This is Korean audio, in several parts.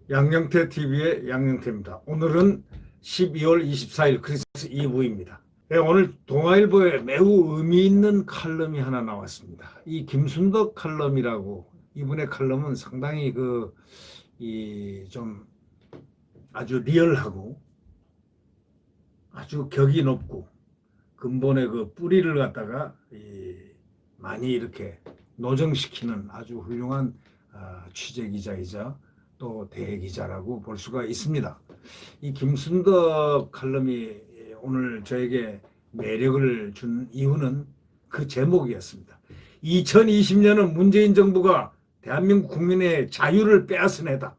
양영태 TV의 양영태입니다. 오늘은 12월 24일 크리스마스 이브입니다. 네, 오늘 동아일보에 매우 의미 있는 칼럼이 하나 나왔습니다. 이 김순덕 칼럼이라고, 이분의 칼럼은 상당히 좀 아주 리얼하고 아주 격이 높고 근본의 그 뿌리를 갖다가 많이 이렇게 노정시키는 아주 훌륭한 취재 기자이자 또 대기자라고 볼 수가 있습니다. 이 김순덕 칼럼이 오늘 저에게 매력을 준 이유는 그 제목이었습니다. 2020년은 문재인 정부가 대한민국 국민의 자유를 빼앗은 해다.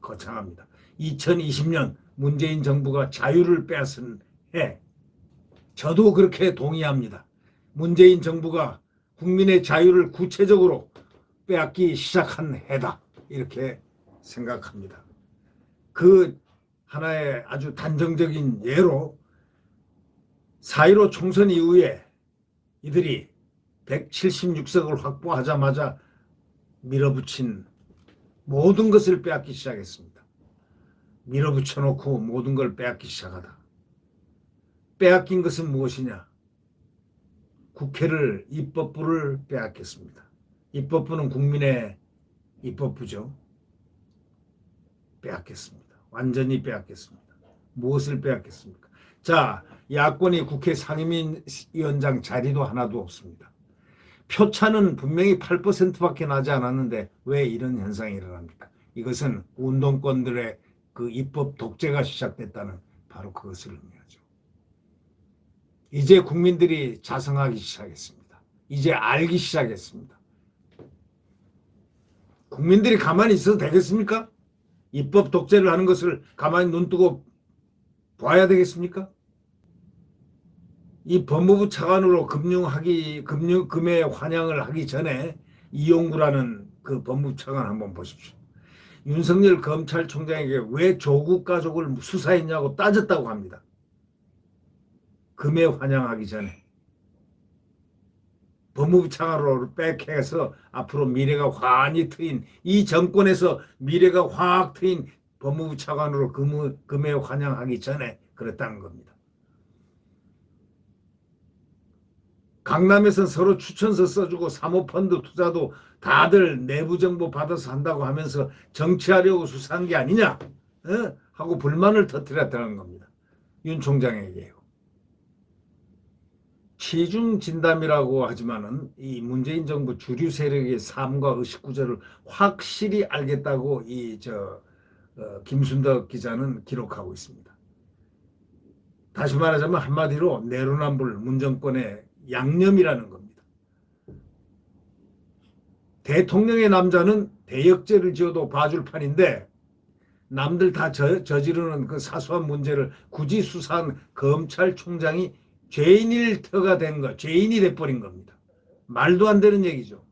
거창합니다. 2020년 문재인 정부가 자유를 빼앗은 해. 저도 그렇게 동의합니다. 문재인 정부가 국민의 자유를 구체적으로 빼앗기 시작한 해다. 이렇게 생각합니다. 그 하나의 아주 단정적인 예로 4.15 총선 이후에 이들이 176석을 확보하자마자 밀어붙인 모든 것을 빼앗기 시작했습니다. 밀어붙여놓고 모든 걸 빼앗기 시작하다. 빼앗긴 것은 무엇이냐? 국회를, 입법부를 빼앗겼습니다. 입법부는 국민의 입법부죠. 빼앗겼습니다. 완전히 빼앗겼습니다. 무엇을 빼앗겼습니까? 자, 야권이 국회 상임위원장 자리도 하나도 없습니다. 표차는 분명히 8%밖에 나지 않았는데 왜 이런 현상이 일어납니까? 이것은 운동권들의 그 입법 독재가 시작됐다는 바로 그것을 의미하죠. 이제 국민들이 자성하기 시작했습니다. 이제 알기 시작했습니다. 국민들이 가만히 있어도 되겠습니까? 입법 독재를 하는 것을 가만히 눈뜨고 봐야 되겠습니까? 이 법무부 차관으로 금에 환영을 하기 전에 이용구라는 그 법무부 차관 한번 보십시오. 윤석열 검찰총장에게 왜 조국 가족을 수사했냐고 따졌다고 합니다. 금에 환영하기 전에. 법무부 차관으로 백해서 앞으로 미래가 환히 트인, 이 정권에서 미래가 확 트인 법무부 차관으로 금에 환영하기 전에 그랬다는 겁니다. 강남에서 서로 추천서 써주고 사모펀드 투자도 다들 내부 정보 받아서 한다고 하면서 정치하려고 수사한 게 아니냐 하고 불만을 터뜨렸다는 겁니다. 윤 총장에게요. 취중 진담이라고 하지만은 이 문재인 정부 주류 세력의 삶과 의식 구조를 확실히 알겠다고 김순덕 기자는 기록하고 있습니다. 다시 말하자면 한마디로 내로남불 문정권의 양념이라는 겁니다. 대통령의 남자는 대역죄를 지어도 봐줄 판인데 남들 다 저지르는 그 사소한 문제를 굳이 수사한 검찰총장이 죄인이 돼버린 겁니다. 말도 안 되는 얘기죠.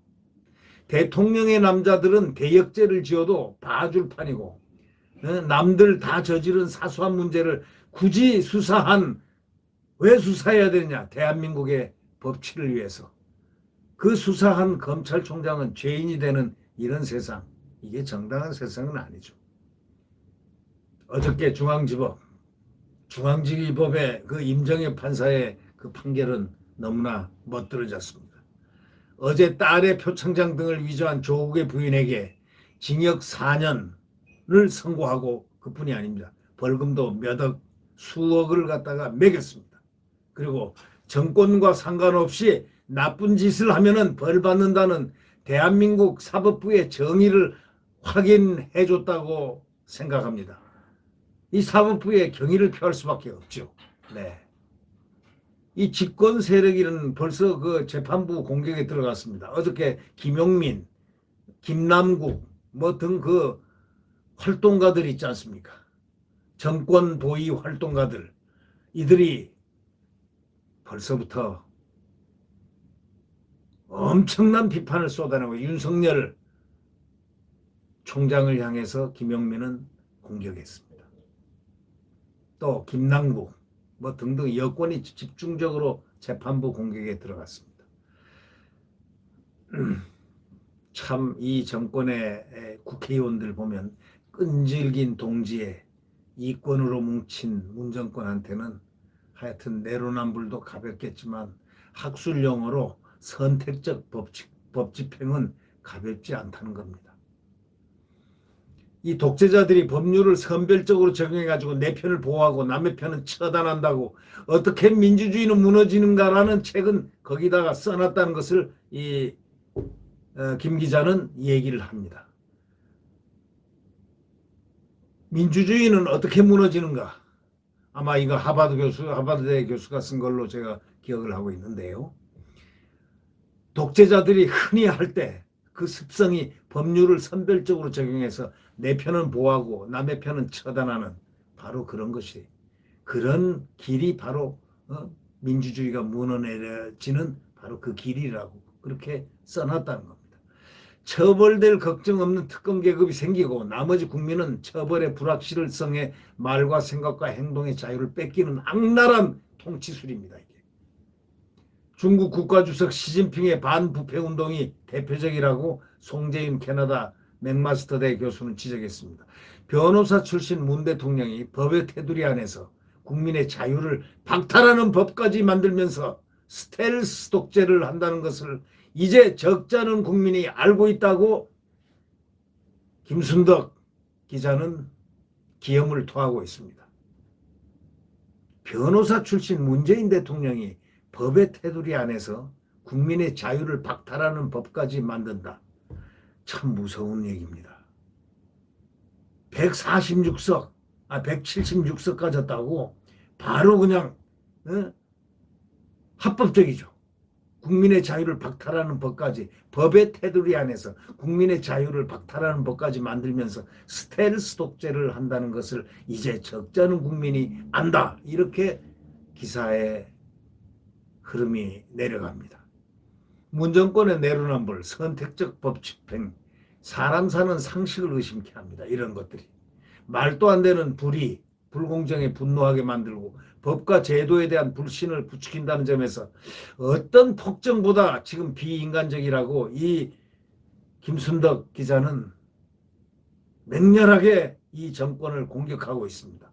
대통령의 남자들은 대역죄를 지어도 봐줄 판이고 남들 다 저지른 사소한 문제를 굳이 왜 수사해야 되느냐? 대한민국의 법치를 위해서. 그 수사한 검찰총장은 죄인이 되는 이런 세상, 이게 정당한 세상은 아니죠. 어저께 중앙지법의 그 임정혁 판사의 그 판결은 너무나 멋들어졌습니다. 어제 딸의 표창장 등을 위조한 조국의 부인에게 징역 4년을 선고하고 그뿐이 아닙니다. 벌금도 수억을 갖다가 매겼습니다. 그리고 정권과 상관없이 나쁜 짓을 하면은 벌 받는다는 대한민국 사법부의 정의를 확인해줬다고 생각합니다. 이 사법부의 경의를 표할 수밖에 없죠. 네. 이 집권 세력이는 벌써 그 재판부 공격에 들어갔습니다. 어저께 김용민, 김남국 등 그 활동가들 있지 않습니까? 정권 보위 활동가들, 이들이 벌써부터 엄청난 비판을 쏟아내고 윤석열 총장을 향해서 김용민은 공격했습니다. 또 김남국 등등 여권이 집중적으로 재판부 공격에 들어갔습니다. 참 이 정권의 국회의원들 보면 끈질긴 동지에 이권으로 뭉친 문정권한테는 하여튼 내로남불도 가볍겠지만 학술 용어로 선택적 법 집행은 가볍지 않다는 겁니다. 이 독재자들이 법률을 선별적으로 적용해가지고 내 편을 보호하고 남의 편은 처단한다고 어떻게 민주주의는 무너지는가라는 책은 거기다가 써놨다는 것을 김 기자는 얘기를 합니다. 민주주의는 어떻게 무너지는가? 아마 이거 하버드대 교수가 쓴 걸로 제가 기억을 하고 있는데요. 독재자들이 흔히 할 때 그 습성이 법률을 선별적으로 적용해서 내 편은 보호하고 남의 편은 처단하는 바로 그런 것이 그런 길이 바로 민주주의가 무너내지는 바로 그 길이라고 그렇게 써놨다는 겁니다. 처벌될 걱정 없는 특권 계급이 생기고 나머지 국민은 처벌의 불확실성에 말과 생각과 행동의 자유를 뺏기는 악랄한 통치술입니다. 이게. 중국 국가주석 시진핑의 반부패 운동이 대표적이라고 송재윤 캐나다 맥마스터대 교수는 지적했습니다. 변호사 출신 문 대통령이 법의 테두리 안에서 국민의 자유를 박탈하는 법까지 만들면서 스텔스 독재를 한다는 것을 이제 적잖은 국민이 알고 있다고 김순덕 기자는 기염을 토하고 있습니다. 변호사 출신 문재인 대통령이 법의 테두리 안에서 국민의 자유를 박탈하는 법까지 만든다. 참 무서운 얘기입니다. 176석 가졌다고 바로 그냥 합법적이죠. 국민의 자유를 박탈하는 법까지 법의 테두리 안에서 국민의 자유를 박탈하는 법까지 만들면서 스텔스 독재를 한다는 것을 이제 적잖은 국민이 안다. 이렇게 기사의 흐름이 내려갑니다. 문정권의 내로남불, 선택적 법 집행, 사람 사는 상식을 의심케 합니다. 이런 것들이. 말도 안 되는 불의, 불공정에 분노하게 만들고 법과 제도에 대한 불신을 부추긴다는 점에서 어떤 폭정보다 지금 비인간적이라고 이 김순덕 기자는 맹렬하게 이 정권을 공격하고 있습니다.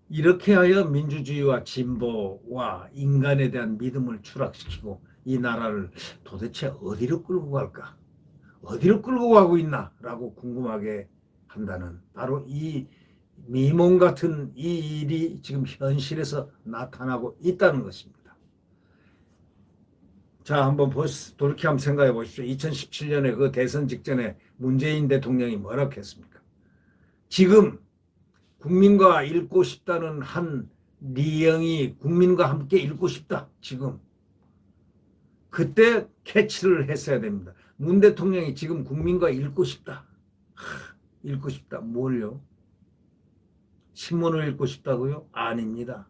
이렇게 하여 민주주의와 진보와 인간에 대한 믿음을 추락시키고 이 나라를 도대체 어디로 끌고 갈까? 어디로 끌고 가고 있나? 라고 궁금하게 한다는 바로 이 미몽 같은 이 일이 지금 현실에서 나타나고 있다는 것입니다. 자, 한번 돌이켜 한번 생각해 보십시오. 2017년에 그 대선 직전에 문재인 대통령이 뭐라고 했습니까? 지금 국민과 읽고 싶다는 한 리영이 국민과 함께 읽고 싶다. 지금. 그때 캐치를 했어야 됩니다. 문 대통령이 지금 국민과 읽고 싶다. 읽고 싶다. 뭘요? 신문을 읽고 싶다고요? 아닙니다.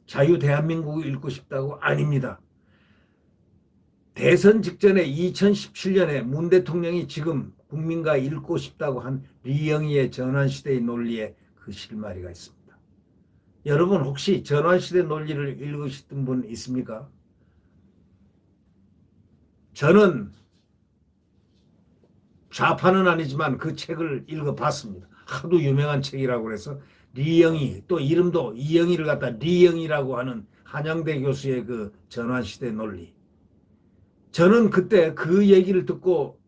자유 대한민국을 읽고 싶다고? 아닙니다. 대선 직전에 2017년에 문 대통령이 지금 국민과 읽고 싶다고 한 리영이의 전환시대의 논리에 그 실마리가 있습니다. 여러분 혹시 전환시대 논리를 읽으셨던 분 있습니까? 저는 좌파는 아니지만 그 책을 읽어봤습니다. 하도 유명한 책이라고 해서 리영이 또 이름도 이영이를 갖다 리영이라고 하는 한양대 교수의 그 전환시대 논리. 저는 그때 그 얘기를 듣고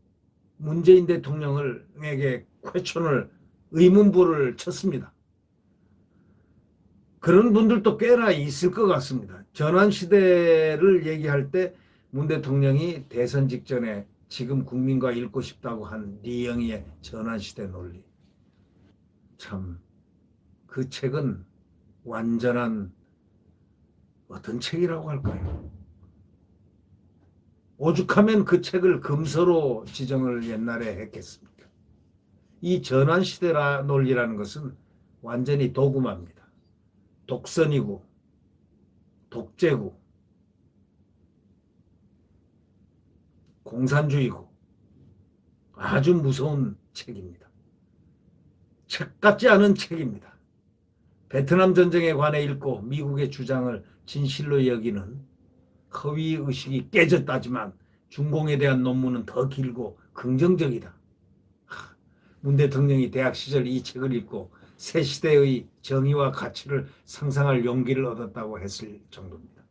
문재인 대통령에게 퀘션을 의문부를 쳤습니다. 그런 분들도 꽤나 있을 것 같습니다. 전환시대를 얘기할 때 문 대통령이 대선 직전에 지금 국민과 읽고 싶다고 한 리영이의 전환시대 논리. 참 그 책은 완전한 어떤 책이라고 할까요? 오죽하면 그 책을 금서로 지정을 옛날에 했겠습니까? 이 전환시대 논리라는 것은 완전히 도구마입니다. 독선이고 독재고 공산주의고 아주 무서운 책입니다. 책 같지 않은 책입니다. 베트남 전쟁에 관해 읽고 미국의 주장을 진실로 여기는 허위의식이 깨졌다지만 중공에 대한 논문은 더 길고 긍정적이다. 문 대통령이 대학 시절 이 책을 읽고 새 시대의 정의와 가치를 상상할 용기를 얻었다고 했을 정도입니다.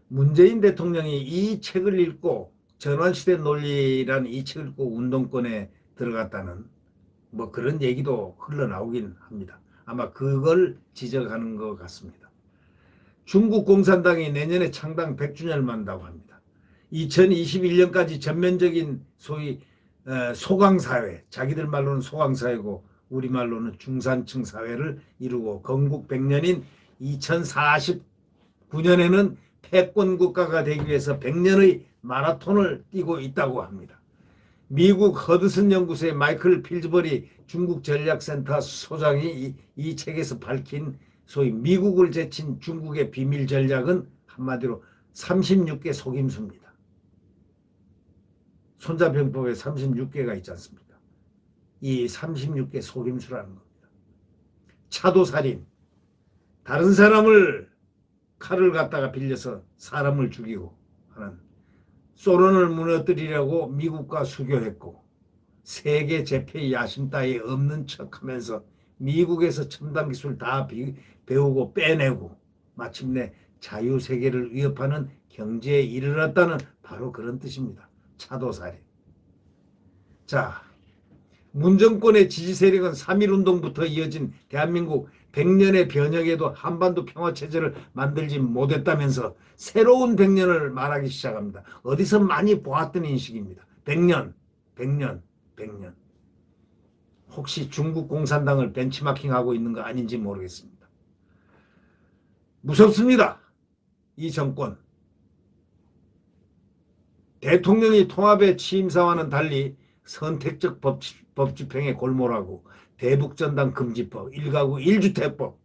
문재인 대통령이 이 책을 읽고 전환시대 논리란 이 책을 읽고 운동권에 들어갔다는 뭐 그런 얘기도 흘러나오긴 합니다. 아마 그걸 지적하는 것 같습니다. 중국 공산당이 내년에 창당 100주년을 맞는다고 합니다. 2021년까지 전면적인 소위 소강사회, 자기들 말로는 소강사회고 우리말로는 중산층 사회를 이루고 건국 100년인 2049년에는 패권 국가가 되기 위해서 100년의 마라톤을 뛰고 있다고 합니다. 미국 허드슨 연구소의 마이클 필즈버리 중국 전략센터 소장이 이 책에서 밝힌 소위 미국을 제친 중국의 비밀 전략은 한마디로 36개 속임수입니다. 손자병법에 36개가 있지 않습니까? 이 36개 속임수라는 겁니다. 차도살인, 다른 사람을 칼을 갖다가 빌려서 사람을 죽이고 하는, 소련을 무너뜨리려고 미국과 수교했고 세계 제패 야심 따위 없는 척하면서 미국에서 첨단 기술 다 배우고 빼내고 마침내 자유세계를 위협하는 경지에 이르렀다는 바로 그런 뜻입니다. 차도살인. 자, 문정권의 지지 세력은 3.1운동부터 이어진 대한민국 100년의 변혁에도 한반도 평화체제를 만들지 못했다면서 새로운 100년을 말하기 시작합니다. 어디서 많이 보았던 인식입니다. 100년, 100년, 100년. 혹시 중국 공산당을 벤치마킹하고 있는 거 아닌지 모르겠습니다. 무섭습니다. 이 정권. 대통령이 통합의 취임사와는 달리 선택적 법 집행에 골몰하고 대북전단 금지법, 1가구 1주택법,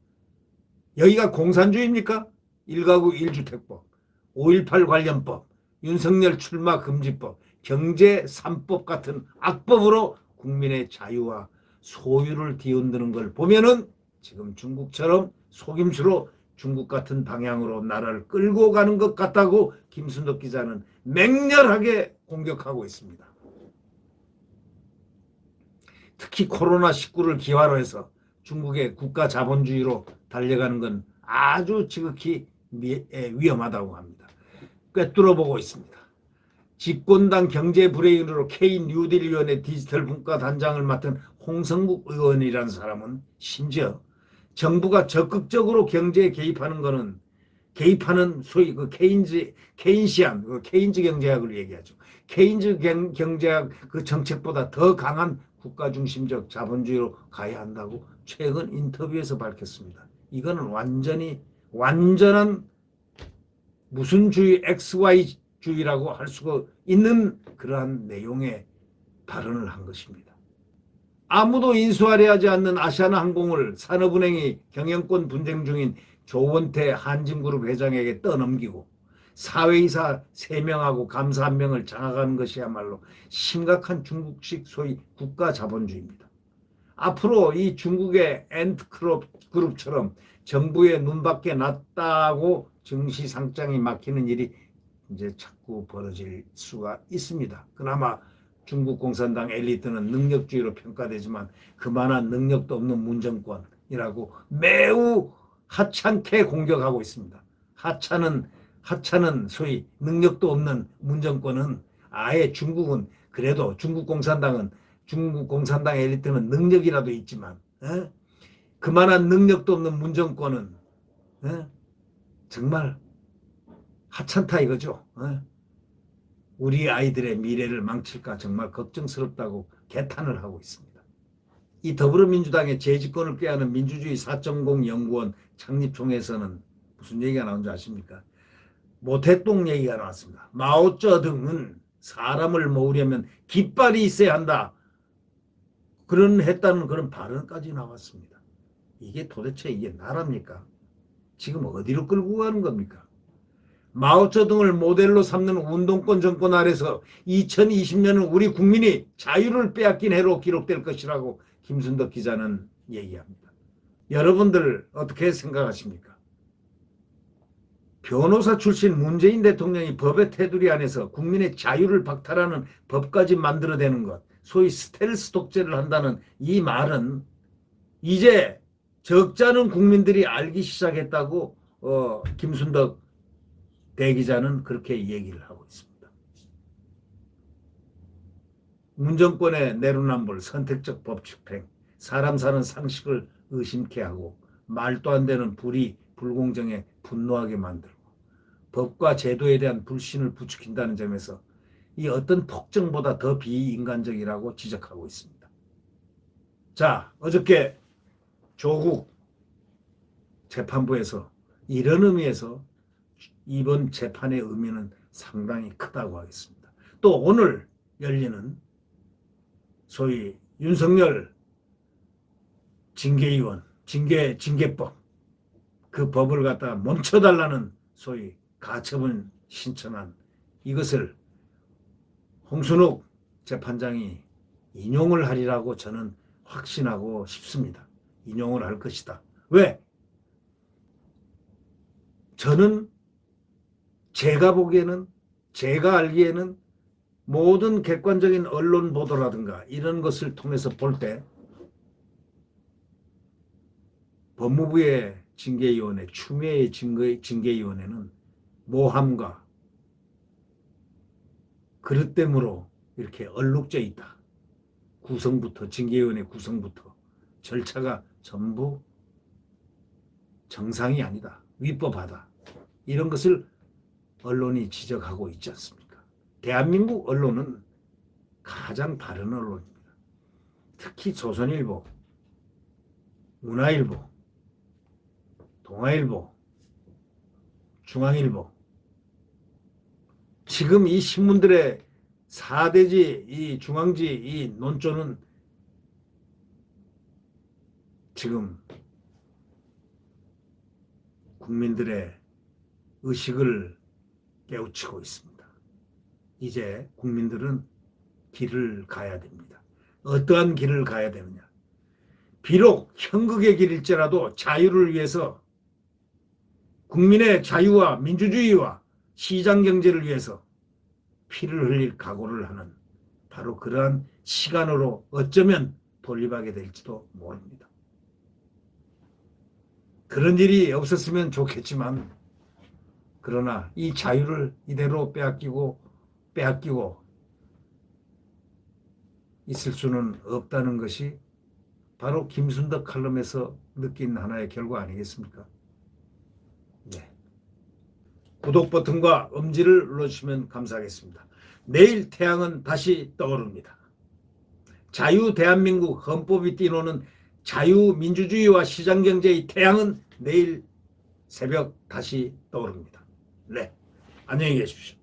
여기가 공산주의입니까? 1가구 1주택법, 5.18 관련법, 윤석열 출마 금지법, 경제 3법 같은 악법으로 국민의 자유와 소유를 뒤흔드는 걸 보면은 지금 중국처럼 속임수로 중국 같은 방향으로 나라를 끌고 가는 것 같다고 김순덕 기자는 맹렬하게 공격하고 있습니다. 특히 코로나19를 기화로 해서 중국의 국가 자본주의로 달려가는 건 아주 지극히 위험하다고 합니다. 꿰뚫어보고 있습니다. 집권당 경제 브레인으로 K-뉴딜위원회 디지털 분과 단장을 맡은 홍성국 의원이라는 사람은 심지어 정부가 적극적으로 경제에 개입하는 소위 그 케인시안, 그 케인즈 경제학을 얘기하죠. 케인즈 경제학 그 정책보다 더 강한 국가 중심적 자본주의로 가야 한다고 최근 인터뷰에서 밝혔습니다. 이거는 완전한 무슨 주의, XY주의라고 할 수가 있는 그러한 내용의 발언을 한 것입니다. 아무도 인수하려 하지 않는 아시아나항공을 산업은행이 경영권 분쟁 중인 조원태 한진그룹 회장에게 떠넘기고 사회이사 3명하고 감사 1명을 장악하는 것이야말로 심각한 중국식 소위 국가 자본주의입니다. 앞으로 이 중국의 엔트그룹처럼 정부의 눈밖에 났다고 증시상장이 막히는 일이 이제 자꾸 벌어질 수가 있습니다. 그나마 중국 공산당 엘리트는 능력주의로 평가되지만 그만한 능력도 없는 문정권이라고 매우 하찮게 공격하고 있습니다. 하찮은 소위 능력도 없는 문정권은 아예 중국은 그래도 중국 공산당 엘리트는 능력이라도 있지만 그만한 능력도 없는 문정권은 정말 하찮다 이거죠. 우리 아이들의 미래를 망칠까 정말 걱정스럽다고 개탄을 하고 있습니다. 이 더불어민주당의 재집권을 꾀하는 민주주의 4.0 연구원 창립총회에서는 무슨 얘기가 나온 줄 아십니까? 모택동 얘기가 나왔습니다. 마오쩌둥은 사람을 모으려면 깃발이 있어야 한다. 했다는 그런 발언까지 나왔습니다. 이게 도대체 이게 나라입니까? 지금 어디로 끌고 가는 겁니까? 마오쩌둥을 모델로 삼는 운동권 정권 아래서 2020년은 우리 국민이 자유를 빼앗긴 해로 기록될 것이라고 김순덕 기자는 얘기합니다. 여러분들 어떻게 생각하십니까? 변호사 출신 문재인 대통령이 법의 테두리 안에서 국민의 자유를 박탈하는 법까지 만들어내는 것, 소위 스텔스 독재를 한다는 이 말은 이제 적잖은 국민들이 알기 시작했다고 김순덕 대기자는 그렇게 얘기를 하고 있습니다. 문정권의 내로남불, 선택적 법집행, 사람 사는 상식을 의심케 하고 말도 안 되는 불의, 불공정에 분노하게 만들고 법과 제도에 대한 불신을 부추긴다는 점에서 이 어떤 폭정보다 더 비인간적이라고 지적하고 있습니다. 자, 어저께 조국 재판부에서 이런 의미에서 이번 재판의 의미는 상당히 크다고 하겠습니다. 또 오늘 열리는 소위 윤석열 징계위원, 징계법, 그 법을 갖다 멈춰달라는 소위 가처분 신청안, 이것을 홍순욱 재판장이 인용을 하리라고 저는 확신하고 싶습니다. 인용을 할 것이다. 왜? 저는 제가 보기에는, 제가 알기에는 모든 객관적인 언론 보도라든가 이런 것을 통해서 볼 때 법무부의 징계위원회, 추미애의 징계위원회는 모함과 그릇됨으로 이렇게 얼룩져 있다. 구성부터, 징계위원회 구성부터 절차가 전부 정상이 아니다. 위법하다. 이런 것을 언론이 지적하고 있지 않습니까? 대한민국 언론은 가장 바른 언론입니다. 특히 조선일보, 문화일보, 동아일보, 중앙일보, 지금 이 신문들의 4대지, 이 중앙지, 이 논조는 지금 국민들의 의식을 깨우치고 있습니다. 이제 국민들은 길을 가야 됩니다. 어떠한 길을 가야 되느냐? 비록 현극의 길일지라도 자유를 위해서, 국민의 자유와 민주주의와 시장경제를 위해서 피를 흘릴 각오를 하는 바로 그러한 시간으로 어쩌면 돌입하게 될지도 모릅니다. 그런 일이 없었으면 좋겠지만, 그러나 이 자유를 이대로 빼앗기고 있을 수는 없다는 것이 바로 김순덕 칼럼에서 느낀 하나의 결과 아니겠습니까? 네. 구독 버튼과 엄지를 눌러주시면 감사하겠습니다. 내일 태양은 다시 떠오릅니다. 자유 대한민국 헌법이 띠노는 자유민주주의와 시장경제의 태양은 내일 새벽 다시 떠오릅니다. 네, 안녕히 계십시오.